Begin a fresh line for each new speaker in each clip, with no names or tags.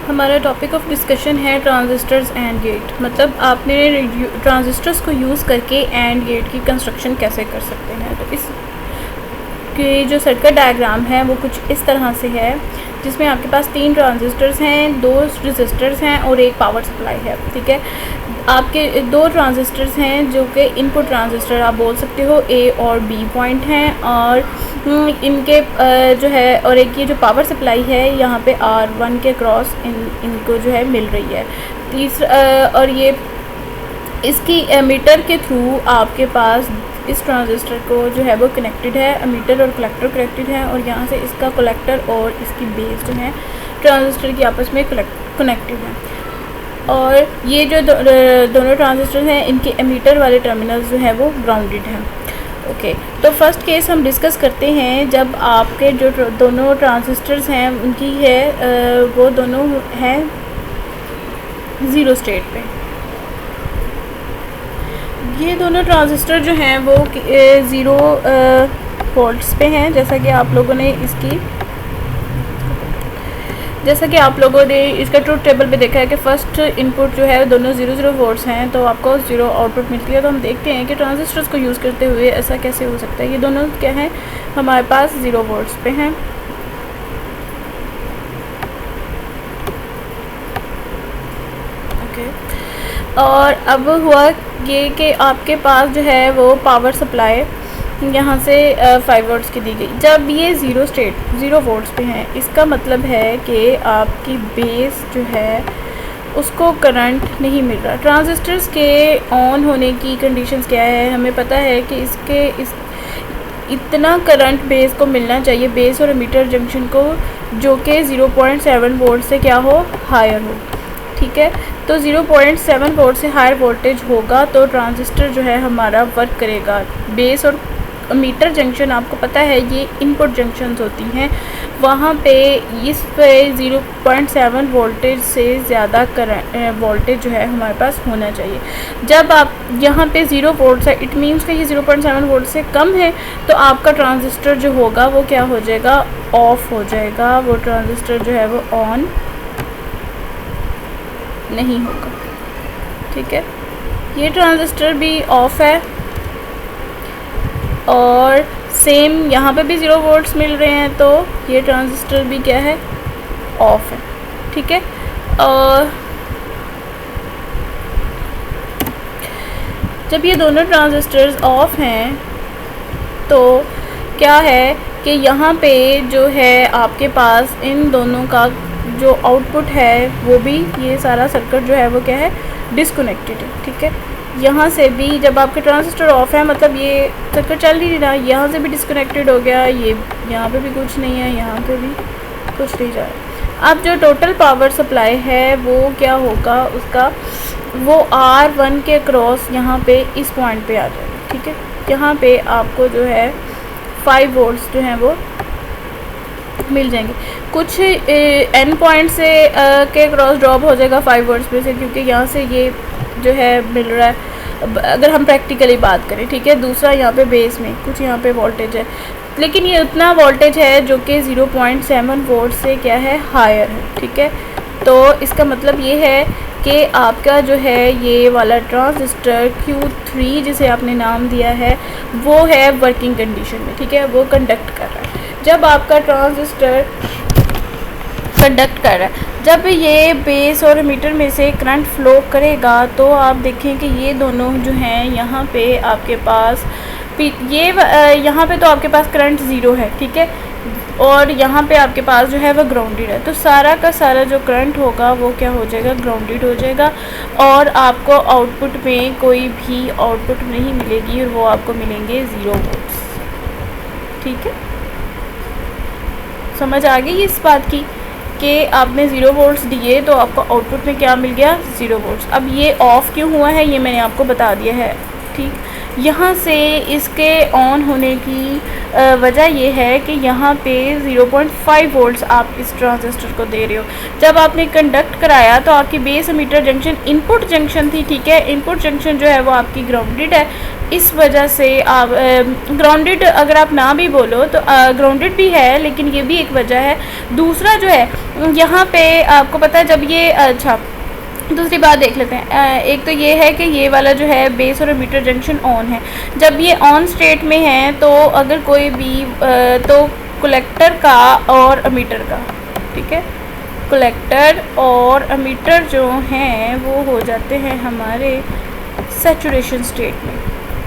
हमारा topic of discussion है transistors and gate. मतलब आपने ट्रांजिस्टर्स को यूज़ करके एंड गेट की कंस्ट्रक्शन कैसे कर सकते हैं। तो इस के जो सर्किट डायग्राम है वो कुछ इस तरह से है, जिसमें आपके पास 3 ट्रांजिस्टर्स हैं, 2 रेजिस्टर्स हैं और एक पावर सप्लाई है। ठीक है, आपके 2 ट्रांजिस्टर्स हैं जो कि इनपुट ट्रांजिस्टर आप बोल सकते हो, ए और बी पॉइंट हैं, और इनके जो है, और एक ये जो पावर सप्लाई है यहाँ पे R1 के क्रॉस इनको जो है मिल रही है। तीसरा और ये इसकी एमीटर के थ्रू आपके पास इस ट्रांजिस्टर को जो है वो कनेक्टेड है, एमीटर और कलेक्टर कनेक्टेड है, और यहाँ से इसका कलेक्टर और इसकी बेस जो है ट्रांजिस्टर की आपस में कनेक्टेड है। और ये जो दोनों ट्रांजिस्टर हैं इनके एमीटर वाले टर्मिनल्स जो है वो ग्राउंडेड हैं। ओके, तो फर्स्ट केस हम डिस्कस करते हैं जब आपके जो दोनों ट्रांजिस्टर्स हैं उनकी है वो दोनों हैं ज़ीरो स्टेट पे। ये दोनों ट्रांजिस्टर जो हैं वो 0 वोल्ट्स पे हैं, जैसा कि आप लोगों ने इसका ट्रूथ टेबल पे देखा है कि फर्स्ट इनपुट जो है दोनों 0 वोल्ट्स हैं, तो आपको 0 आउटपुट मिलती है। तो हम देखते हैं कि ट्रांजिस्टर्स को यूज़ करते हुए ऐसा कैसे हो सकता है। ये दोनों क्या हैं, हमारे पास 0 वोल्ट्स पे हैं। ओके, और अब हुआ ये कि आपके पास जो है वो पावर सप्लाई यहाँ से 5 वोल्ट्स की दी गई। जब ये 0 वोल्ट्स पे हैं, इसका मतलब है कि आपकी बेस जो है उसको करंट नहीं मिल रहा। ट्रांजिस्टर्स के ऑन होने की कंडीशंस क्या है, हमें पता है कि इतना करंट बेस को मिलना चाहिए, बेस और एमीटर जंक्शन को, जो कि 0.7 वोल्ट से क्या हो, हायर हो। ठीक है, तो 0.7 वोल्ट से हायर वोल्टेज होगा तो ट्रांजिस्टर जो है हमारा वर्क करेगा। बेस और एमीटर जंक्शन आपको पता है ये इनपुट जंक्शंस होती हैं, वहाँ पे इस पे 0.7 वोल्टेज से ज़्यादा वोल्टेज जो है हमारे पास होना चाहिए। जब आप यहाँ पे 0 वोल्ट है, इट मीन्स कि ये 0.7 वोल्ट से कम है, तो आपका ट्रांजिस्टर जो होगा वो क्या हो जाएगा, ऑफ हो जाएगा। वो ट्रांजिस्टर जो है वो ऑन नहीं होगा। ठीक है, ये ट्रांजिस्टर भी ऑफ है, और सेम यहाँ पे भी 0 वोल्ट्स मिल रहे हैं, तो ये ट्रांजिस्टर भी क्या है, ऑफ है। ठीक है, और जब ये दोनों ट्रांजिस्टर्स ऑफ हैं तो क्या है कि यहाँ पे जो है आपके पास इन दोनों का जो आउटपुट है वो भी, ये सारा सर्किट जो है वो क्या है, डिस्कनेक्टेड है। ठीक है, यहाँ से भी जब आपके ट्रांजिस्टर ऑफ है, मतलब ये सर्किट चल ही नहीं रहा, यहाँ से भी डिस्कनेक्टेड हो गया, ये यहाँ पे भी कुछ नहीं है, यहाँ पे भी कुछ नहीं जा रहा। अब जो टोटल पावर सप्लाई है वो क्या होगा, उसका वो R1 के क्रॉस यहाँ पे इस पॉइंट पे आ जाएगा। ठीक है, यहाँ पे आपको जो है 5 वोल्ट्स जो हैं वो मिल जाएंगे। कुछ एन पॉइंट से के क्रॉस ड्रॉप हो जाएगा 5 वोल्ट्स में से, क्योंकि यहाँ से ये जो है मिल रहा है। अगर हम प्रैक्टिकली बात करें, ठीक है, दूसरा यहाँ पे बेस में कुछ यहाँ पे वोल्टेज है, लेकिन ये उतना वोल्टेज है जो कि 0.7 वोल्ट से क्या है, हायर है। ठीक है, तो इसका मतलब ये है कि आपका जो है ये वाला ट्रांजिस्टर Q3 जिसे आपने नाम दिया है वो है वर्किंग कंडीशन में। ठीक है, वो कंडक्ट कर रहा है। जब आपका ट्रांजिस्टर कंडक्ट कर रहा है, जब ये बेस और एमीटर में से करंट फ्लो करेगा, तो आप देखें कि ये दोनों जो हैं यहाँ पे आपके पास यहाँ पे तो आपके पास करंट 0 है। ठीक है, और यहाँ पे आपके पास जो है वो ग्राउंडेड है, तो सारा का सारा जो करंट होगा वो क्या हो जाएगा, ग्राउंडेड हो जाएगा, और आपको आउटपुट में कोई भी आउटपुट नहीं मिलेगी, और वो आपको मिलेंगे 0 वोल्ट्स। ठीक है, समझ आ गई इस बात की कि आपने 0 वोल्ट्स दिए तो आपको आउटपुट में क्या मिल गया, 0 वोल्ट्स। अब ये ऑफ़ क्यों हुआ है ये मैंने आपको बता दिया है। ठीक, यहाँ से इसके ऑन होने की वजह ये है कि यहाँ पे 0.5 वोल्ट्स आप इस ट्रांजिस्टर को दे रहे हो। जब आपने कंडक्ट कराया तो आपकी base emitter junction input junction थी। ठीक है, इनपुट जंक्शन जो है वो आपकी ग्राउंडेड है, इस वजह से आप ग्राउंडेड अगर आप ना भी बोलो तो ग्राउंडेड भी है, लेकिन ये भी एक वजह है। दूसरा जो है यहाँ पे आपको पता है जब ये अच्छा दूसरी बात देख लेते हैं। एक तो ये है कि ये वाला जो है बेस और एमीटर जंक्शन ऑन है। जब ये ऑन स्टेट में है तो अगर कोई भी तो कलेक्टर का और एमीटर का, ठीक है, कलेक्टर और एमीटर जो हैं वो हो जाते हैं हमारे सैचुरेशन स्टेट में।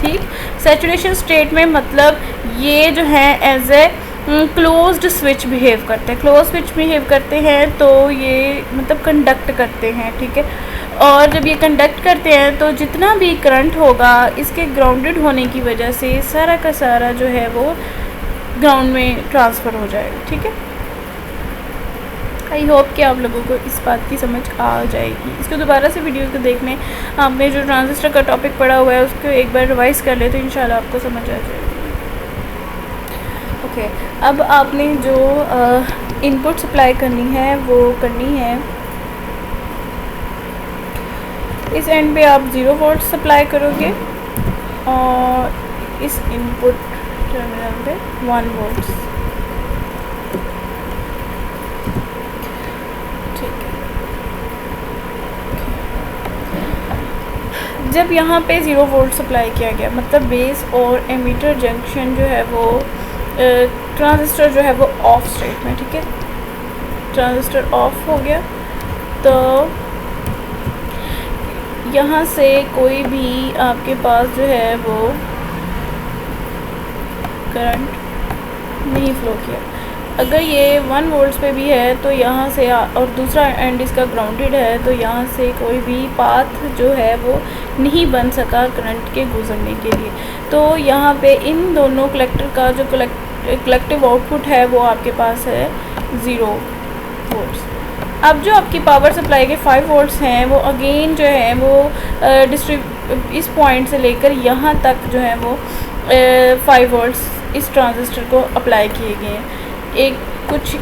ठीक, सैचुरेशन स्टेट में मतलब ये जो है as a closed switch behave करते हैं। क्लोज स्विच बिहेव करते हैं तो ये मतलब कंडक्ट करते हैं, ठीक है। और जब ये कंडक्ट करते हैं तो जितना भी करंट होगा इसके ग्राउंडेड होने की वजह से सारा का सारा जो है वो ग्राउंड में ट्रांसफ़र हो जाएगा, ठीक है। आई होप कि आप लोगों को इस बात की समझ आ जाएगी। इसको दोबारा से वीडियो को देखने आपने जो ट्रांजिस्टर का टॉपिक पढ़ा हुआ है उसको एक बार रिवाइज़ कर ले तो इंशाल्लाह आपको समझ आ जाएगी। ओके, अब आपने जो इनपुट सप्लाई करनी है वो करनी है इस एंड पे आप 0 वोल्ट सप्लाई करोगे और इस इनपुट टर्मिनल पे 1 वोल्ट, ठीक है। जब यहाँ पे 0 वोल्ट सप्लाई किया गया मतलब बेस और एमीटर जंक्शन जो है वो ट्रांजिस्टर जो है वो ऑफ स्टेट में, ठीक है। ट्रांजिस्टर ऑफ हो गया तो यहाँ से कोई भी आपके पास जो है वो करंट नहीं फ्लो किया। अगर ये 1 वोल्ट्स पे भी है तो यहाँ से और दूसरा एंड इसका ग्राउंडेड है तो यहाँ से कोई भी पाथ जो है वो नहीं बन सका करंट के गुजरने के लिए। तो यहाँ पे इन दोनों कलेक्टर का जो कलेक्टिव आउटपुट है वो आपके पास है 0 वोल्ट्स। अब जो आपकी पावर सप्लाई के 5 वोल्ट्स हैं वो अगेन जो है वो इस पॉइंट से लेकर यहाँ तक जो है वो 5 वोल्ट्स इस ट्रांजिस्टर को अप्लाई किए गए हैं। एक कुछ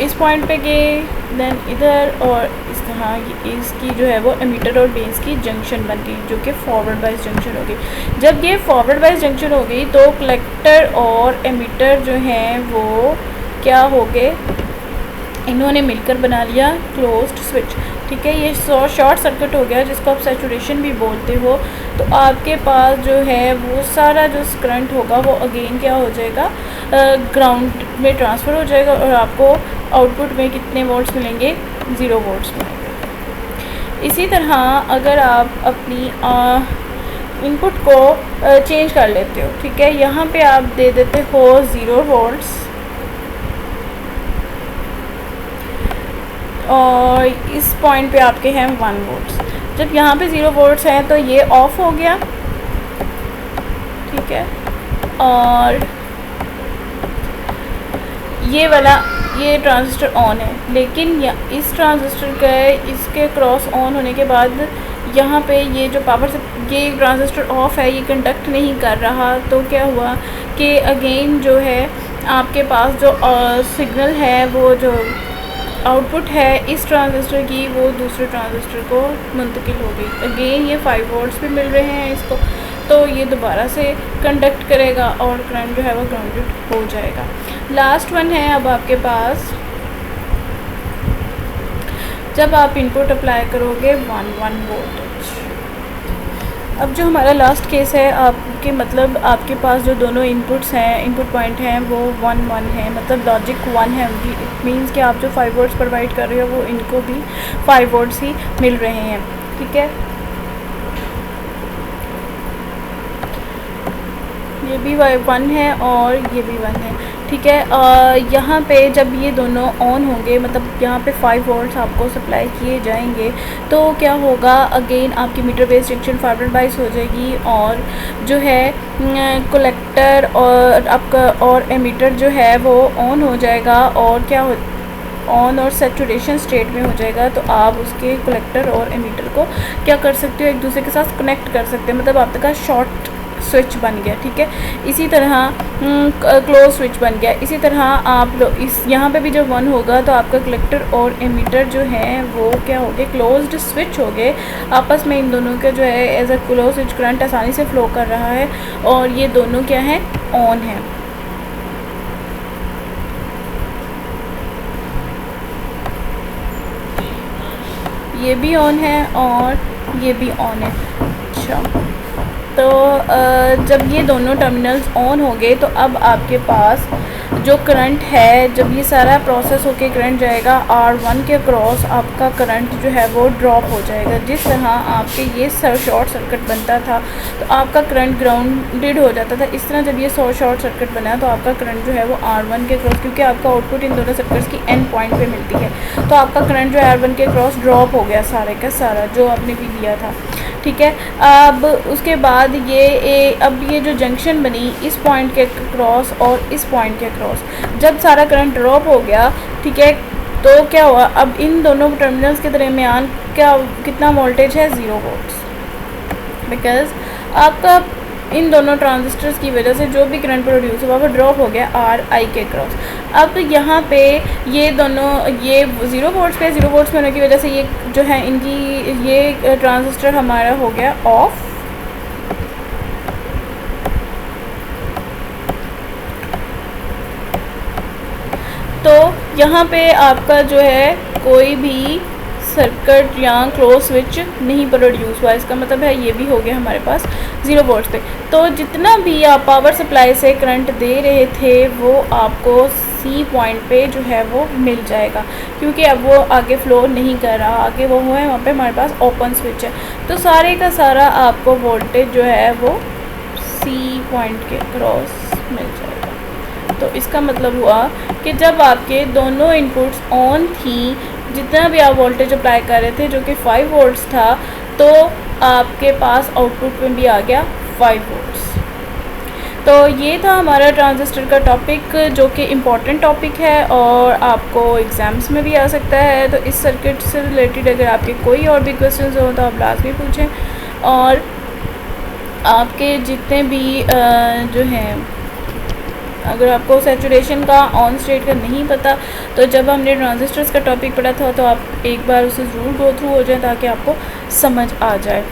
इस पॉइंट पे गए, देन इधर, और इस तरह इसकी जो है वो एमीटर और बेस की जंक्शन बन गई जो कि फॉरवर्ड बाइस जंक्शन हो गई। जब ये फॉरवर्ड बाइस जंक्शन हो गई तो कलेक्टर और एमीटर जो हैं वो क्या हो गए, इन्होंने मिलकर बना लिया क्लोज्ड स्विच, ठीक है। ये शॉर्ट सर्किट हो गया जिसको आप सैचुरेशन भी बोलते हो। तो आपके पास जो है वो सारा जो करंट होगा वो अगेन क्या हो जाएगा, ग्राउंड में ट्रांसफ़र हो जाएगा और आपको आउटपुट में कितने वोल्ट्स मिलेंगे, 0 वोल्ट्स मिलेंगे। इसी तरह अगर आप अपनी इनपुट को चेंज कर लेते हो, ठीक है, यहाँ पे आप दे देते हो 0 वोल्ट्स और इस पॉइंट पे आपके हैं 1 वोल्ट्स। जब यहाँ पे 0 वोल्ट्स हैं तो ये ऑफ हो गया, ठीक है, और ये वाला ये ट्रांजिस्टर ऑन है। लेकिन इस ट्रांजिस्टर का इसके क्रॉस ऑन होने के बाद यहाँ पे ये जो पावर से ये ट्रांजिस्टर ऑफ है, ये कंडक्ट नहीं कर रहा। तो क्या हुआ कि अगेन जो है आपके पास जो सिग्नल है वो जो आउटपुट है इस ट्रांजिस्टर की वो दूसरे ट्रांजिस्टर को मुंतकिल हो गई। अगेन ये 5 वोल्ट्स भी मिल रहे हैं इसको, तो ये दोबारा से कंडक्ट करेगा और करंट जो है वो ग्राउंडेड हो जाएगा। लास्ट वन है अब आपके पास, जब आप इनपुट अप्लाई करोगे 1 वोल्ट। अब जो हमारा लास्ट केस है आपके मतलब आपके पास जो दोनों इनपुट्स हैं, इनपुट पॉइंट हैं वो 1 है, मतलब लॉजिक 1 है उनकी। इट मीन्स कि आप जो 5 वोल्ट्स प्रोवाइड कर रहे हो वो इनको भी 5 वोल्ट्स ही मिल रहे हैं, ठीक है। ये भी 1 है और ये भी 1 है, ठीक है। यहाँ पे जब ये दोनों ऑन होंगे मतलब यहाँ पे 5 वोल्ट्स आपको सप्लाई किए जाएंगे तो क्या होगा, अगेन आपकी मीटर बेस जंक्शन फॉरवर्ड बाइस हो जाएगी और जो है कलेक्टर और आपका और एमीटर जो है वो ऑन हो जाएगा और क्या हो ऑन और सैचुरेशन स्टेट में हो जाएगा। तो आप उसके कलेक्टर और एमीटर को क्या कर सकते हो, एक दूसरे के साथ कनेक्ट कर सकते हैं। मतलब आपका शॉर्ट स्विच बन गया, ठीक है। इसी तरह क्लोज स्विच बन गया। इसी तरह आप इस यहाँ पे भी जब 1 होगा तो आपका कलेक्टर और एमीटर जो है वो क्या हो गए, क्लोज्ड स्विच हो गए। आपस में इन दोनों का जो है as a close switch current आसानी से फ्लो कर रहा है और ये दोनों क्या है, ऑन है। ये भी ऑन है और ये भी ऑन है। अच्छा, तो जब ये दोनों टर्मिनल्स ऑन हो गए तो अब आपके पास जो करंट है, जब ये सारा प्रोसेस होके करंट जाएगा R1 के क्रॉस, आपका करंट जो है वो ड्रॉप हो जाएगा। जिस तरह आपके ये शॉर्ट सर्किट बनता था तो आपका करंट ग्राउंडेड हो जाता था, इस तरह जब ये शॉर्ट सर्किट बना तो आपका करंट जो है वो R1 के क्रॉस, क्योंकि आपका आउटपुट इन दोनों सर्किट्स की एंड पॉइंट पे मिलती है, तो आपका करंट जो है R1 के क्रॉस ड्रॉप हो गया सारे का सारा जो आपने भी दिया था, ठीक है। अब उसके बाद अब ये जो जंक्शन बनी इस पॉइंट के क्रॉस और इस पॉइंट के क्रॉस, जब सारा करंट ड्रॉप हो गया, ठीक है, तो क्या हुआ, अब इन दोनों टर्मिनल्स के दरमियान कितना वोल्टेज है, 0 वोल्ट्स, बिकॉज आपका इन दोनों ट्रांजिस्टर्स की वजह से जो भी करंट प्रोड्यूस हुआ वो ड्रॉप हो गया RI के क्रॉस। अब यहाँ पे ये दोनों ये 0 वोल्ट्स पे 0 वोल्ट्स होने की वजह से ये जो है इनकी ये ट्रांजिस्टर हमारा हो गया ऑफ। तो यहाँ पे आपका जो है कोई भी सर्किट या क्लोज स्विच नहीं प्रोड्यूस हुआ, इसका मतलब है ये भी हो गया हमारे पास 0 वोल्ट्स पे। तो जितना भी आप पावर सप्लाई से करंट दे रहे थे वो आपको C पॉइंट पे जो है वो मिल जाएगा, क्योंकि अब वो आगे फ्लो नहीं कर रहा, आगे वो हुआ है वहाँ पे हमारे पास ओपन स्विच है, तो सारे का सारा आपको वोल्टेज जो है वो C पॉइंट के क्रॉस मिल जाएगा। तो इसका मतलब हुआ कि जब आपके दोनों इनपुट्स ऑन थी, जितना भी आप वोल्टेज अप्लाई कर रहे थे जो कि 5 वोल्ट्स था, तो आपके पास आउटपुट में भी आ गया 5 वोल्ट्स। तो ये था हमारा ट्रांजिस्टर का टॉपिक, जो कि इम्पॉर्टेंट टॉपिक है और आपको एग्ज़ाम्स में भी आ सकता है। तो इस सर्किट से रिलेटेड अगर आपके कोई और भी क्वेश्चंस हो तो आप लाजमी पूछें, और आपके जितने भी जो हैं, अगर आपको सैचुरेशन का ऑन स्टेट का नहीं पता तो जब हमने ट्रांजिस्टर्स का टॉपिक पढ़ा था तो आप एक बार उसे ज़रूर गो थ्रू हो जाए ताकि आपको समझ आ जाए।